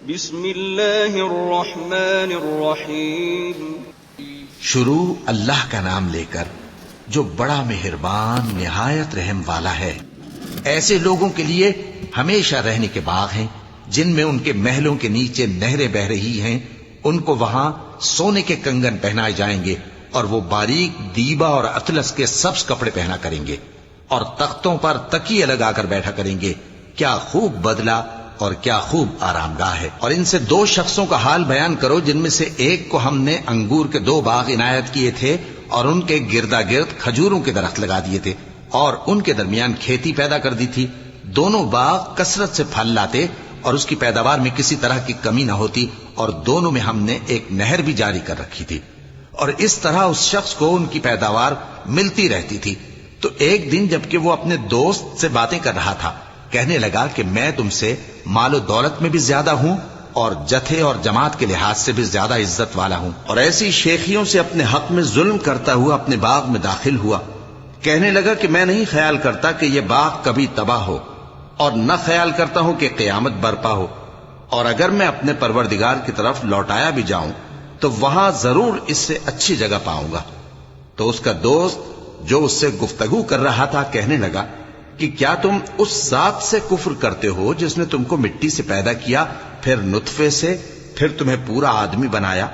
بسم اللہ الرحمن الرحیم. شروع اللہ کا نام لے کر جو بڑا مہربان نہایت رحم والا ہے. ایسے لوگوں کے لیے ہمیشہ رہنے کے باغ ہیں جن میں ان کے محلوں کے نیچے نہریں بہ رہی ہیں. ان کو وہاں سونے کے کنگن پہنائے جائیں گے اور وہ باریک دیبا اور اطلس کے سبز کپڑے پہنا کریں گے اور تختوں پر تکیے لگا کر بیٹھا کریں گے. کیا خوب بدلہ اور کیا خوب آرام گاہ ہے. اور ان سے دو شخصوں کا حال بیان کرو جن میں سے ایک کو ہم نے انگور کے 2 باغ عنایت کیے تھے اور ان کے گردا گرد کھجوروں کے درخت لگا دیے تھے اور ان کے درمیان کھیتی پیدا کر دی تھی. دونوں باغ کثرت سے پھل لاتے اور اس کی پیداوار میں کسی طرح کی کمی نہ ہوتی اور دونوں میں ہم نے ایک نہر بھی جاری کر رکھی تھی. اور اس طرح اس شخص کو ان کی پیداوار ملتی رہتی تھی. تو ایک دن جبکہ وہ اپنے دوست سے باتیں کر رہا تھا کہنے لگا کہ میں تم سے مال و دولت میں بھی زیادہ ہوں اور جتھے اور جماعت کے لحاظ سے بھی زیادہ عزت والا ہوں. اور ایسی شیخیوں سے اپنے حق میں ظلم کرتا ہوا اپنے باغ میں داخل ہوا. کہنے لگا کہ میں نہیں خیال کرتا کہ یہ باغ کبھی تباہ ہو اور نہ خیال کرتا ہوں کہ قیامت برپا ہو. اور اگر میں اپنے پروردگار کی طرف لوٹایا بھی جاؤں تو وہاں ضرور اس سے اچھی جگہ پاؤں گا. تو اس کا دوست جو اس سے گفتگو کر رہا تھا کہنے لگا کہ کیا تم اس ذات سے کفر کرتے ہو جس نے تم کو مٹی سے پیدا کیا, پھر نطفے سے, پھر تمہیں پورا آدمی بنایا؟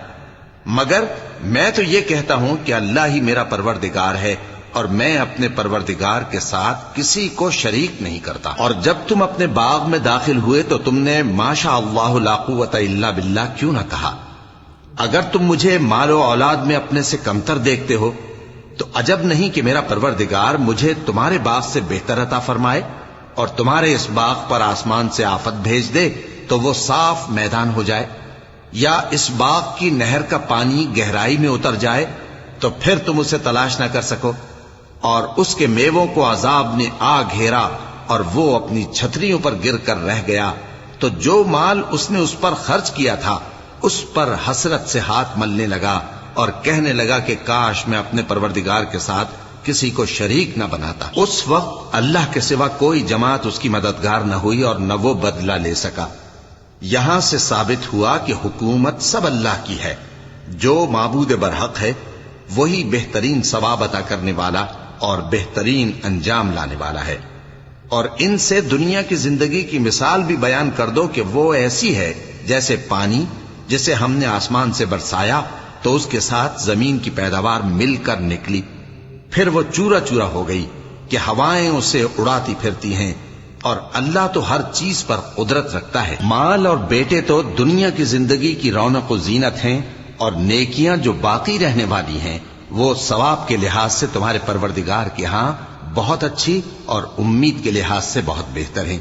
مگر میں تو یہ کہتا ہوں کہ اللہ ہی میرا پروردگار ہے اور میں اپنے پروردگار کے ساتھ کسی کو شریک نہیں کرتا. اور جب تم اپنے باغ میں داخل ہوئے تو تم نے ما شاء اللہ لا قوت الا باللہ کیوں نہ کہا؟ اگر تم مجھے مال و اولاد میں اپنے سے کمتر دیکھتے ہو تو عجب نہیں کہ میرا پروردگار مجھے تمہارے باغ سے بہتر عطا فرمائے اور تمہارے اس باغ پر آسمان سے آفت بھیج دے تو وہ صاف میدان ہو جائے, یا اس باغ کی نہر کا پانی گہرائی میں اتر جائے تو پھر تم اسے تلاش نہ کر سکو, اور اس کے میووں کو عذاب نے آ گھیرا اور وہ اپنی چھتریوں پر گر کر رہ گیا. تو جو مال اس نے اس پر خرچ کیا تھا اس پر حسرت سے ہاتھ ملنے لگا اور کہنے لگا کہ کاش میں اپنے پروردگار کے ساتھ کسی کو شریک نہ بناتا. اس وقت اللہ کے سوا کوئی جماعت اس کی مددگار نہ ہوئی اور نہ وہ بدلہ لے سکا. یہاں سے ثابت ہوا کہ حکومت سب اللہ کی ہے. جو معبود برحق ہے وہی بہترین ثواب عطا کرنے والا اور بہترین انجام لانے والا ہے. اور ان سے دنیا کی زندگی کی مثال بھی بیان کر دو کہ وہ ایسی ہے جیسے پانی جسے ہم نے آسمان سے برسایا تو اس کے ساتھ زمین کی پیداوار مل کر نکلی, پھر وہ چورا چورا ہو گئی کہ ہوائیں اسے اڑاتی پھرتی ہیں. اور اللہ تو ہر چیز پر قدرت رکھتا ہے. مال اور بیٹے تو دنیا کی زندگی کی رونق و زینت ہیں, اور نیکیاں جو باقی رہنے والی ہیں وہ ثواب کے لحاظ سے تمہارے پروردگار کے ہاں بہت اچھی اور امید کے لحاظ سے بہت بہتر ہیں.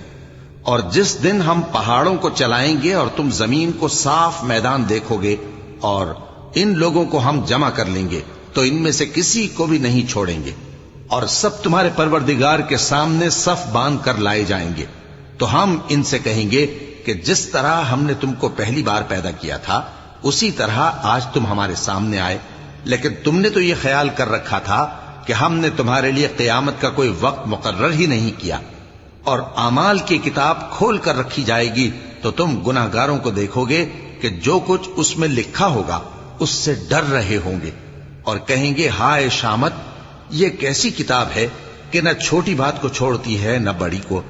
اور جس دن ہم پہاڑوں کو چلائیں گے اور تم زمین کو صاف میدان دیکھو گے اور ان لوگوں کو ہم جمع کر لیں گے تو ان میں سے کسی کو بھی نہیں چھوڑیں گے, اور سب تمہارے پروردگار کے سامنے صف باندھ کر لائے جائیں گے. تو ہم ان سے کہیں گے کہ جس طرح ہم نے تم کو پہلی بار پیدا کیا تھا اسی طرح آج تم ہمارے سامنے آئے, لیکن تم نے تو یہ خیال کر رکھا تھا کہ ہم نے تمہارے لیے قیامت کا کوئی وقت مقرر ہی نہیں کیا. اور اعمال کی کتاب کھول کر رکھی جائے گی تو تم گناہگاروں کو دیکھو گے کہ جو کچھ اس میں لکھا ہوگا اس سے ڈر رہے ہوں گے اور کہیں گے ہائے شامت, یہ کیسی کتاب ہے کہ نہ چھوٹی بات کو چھوڑتی ہے نہ بڑی کو,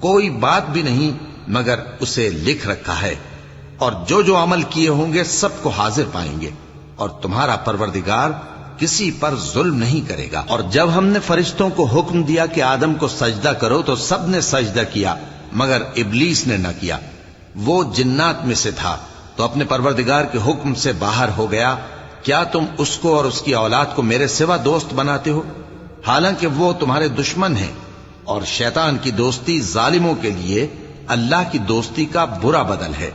کوئی بات بھی نہیں مگر اسے لکھ رکھا ہے. اور جو عمل کیے ہوں گے سب کو حاضر پائیں گے, اور تمہارا پروردگار کسی پر ظلم نہیں کرے گا. اور جب ہم نے فرشتوں کو حکم دیا کہ آدم کو سجدہ کرو تو سب نے سجدہ کیا مگر ابلیس نے نہ کیا. وہ جنات میں سے تھا تو اپنے پروردگار کے حکم سے باہر ہو گیا. کیا تم اس کو اور اس کی اولاد کو میرے سوا دوست بناتے ہو حالانکہ وہ تمہارے دشمن ہیں؟ اور شیطان کی دوستی ظالموں کے لیے اللہ کی دوستی کا برا بدل ہے.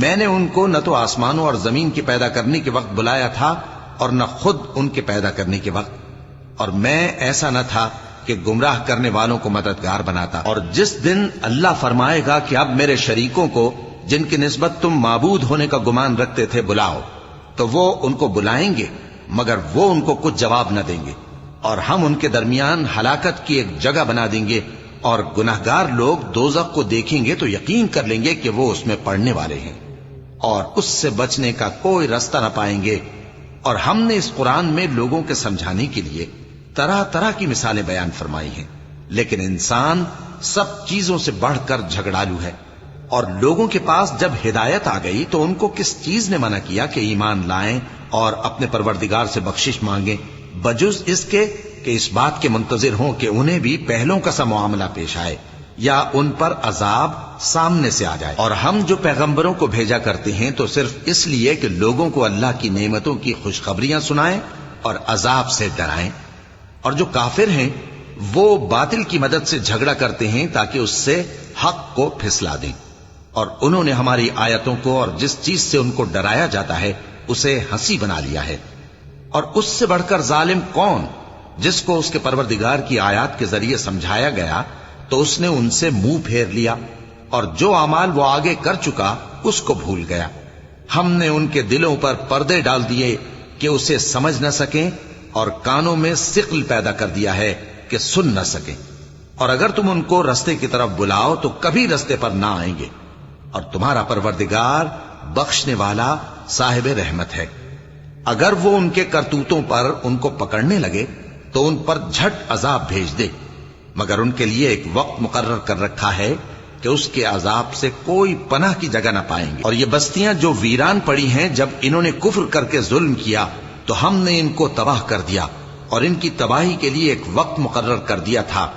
میں نے ان کو نہ تو آسمانوں اور زمین کی پیدا کرنے کے وقت بلایا تھا اور نہ خود ان کے پیدا کرنے کے وقت, اور میں ایسا نہ تھا کہ گمراہ کرنے والوں کو مددگار بناتا. اور جس دن اللہ فرمائے گا کہ اب میرے شریکوں کو جن کی نسبت تم معبود ہونے کا گمان رکھتے تھے بلاؤ, تو وہ ان کو بلائیں گے مگر وہ ان کو کچھ جواب نہ دیں گے, اور ہم ان کے درمیان ہلاکت کی ایک جگہ بنا دیں گے اور گناہگار لوگ دوزخ کو دیکھیں گے تو یقین کر لیں گے کہ وہ اس میں پڑنے والے ہیں اور اس سے بچنے کا کوئی راستہ نہ پائیں گے۔ اور ہم نے اس قرآن میں لوگوں کے سمجھانے کے لیے طرح طرح کی مثالیں بیان فرمائی ہیں، لیکن انسان سب چیزوں سے بڑھ کر جھگڑالو ہے۔ اور لوگوں کے پاس جب ہدایت آ گئی تو ان کو کس چیز نے منع کیا کہ ایمان لائیں اور اپنے پروردگار سے بخشش مانگیں، بجز اس کے کہ اس بات کے منتظر ہوں کہ انہیں بھی پہلوں کا سا معاملہ پیش آئے یا ان پر عذاب سامنے سے آ جائے۔ اور ہم جو پیغمبروں کو بھیجا کرتے ہیں تو صرف اس لیے کہ لوگوں کو اللہ کی نعمتوں کی خوشخبریاں سنائیں اور عذاب سے ڈرائیں۔ اور جو کافر ہیں وہ باطل کی مدد سے جھگڑا کرتے ہیں تاکہ اس سے حق کو پھسلا دیں، اور انہوں نے ہماری آیتوں کو اور جس چیز سے ان کو ڈرایا جاتا ہے اسے ہنسی بنا لیا ہے۔ اور اس سے بڑھ کر ظالم کون، جس کو اس کے پروردگار کی آیات کے ذریعے سمجھایا گیا تو اس نے ان سے منہ پھیر لیا، اور جو اعمال وہ آگے کر چکا اس کو بھول گیا۔ ہم نے ان کے دلوں پر پردے ڈال دیے کہ اسے سمجھ نہ سکیں، اور کانوں میں ثقل پیدا کر دیا ہے کہ سن نہ سکیں، اور اگر تم ان کو رستے کی طرف بلاؤ تو کبھی رستے پر نہ آئیں گے، اور تمہارا پروردگار بخشنے والا صاحب رحمت ہے۔ اگر وہ ان کے کرتوتوں پر ان کو پکڑنے لگے تو ان پر جھٹ عذاب بھیج دے، مگر ان کے لیے ایک وقت مقرر کر رکھا ہے کہ اس کے عذاب سے کوئی پناہ کی جگہ نہ پائیں گے۔ اور یہ بستیاں جو ویران پڑی ہیں، جب انہوں نے کفر کر کے ظلم کیا تو ہم نے ان کو تباہ کر دیا، اور ان کی تباہی کے لیے ایک وقت مقرر کر دیا تھا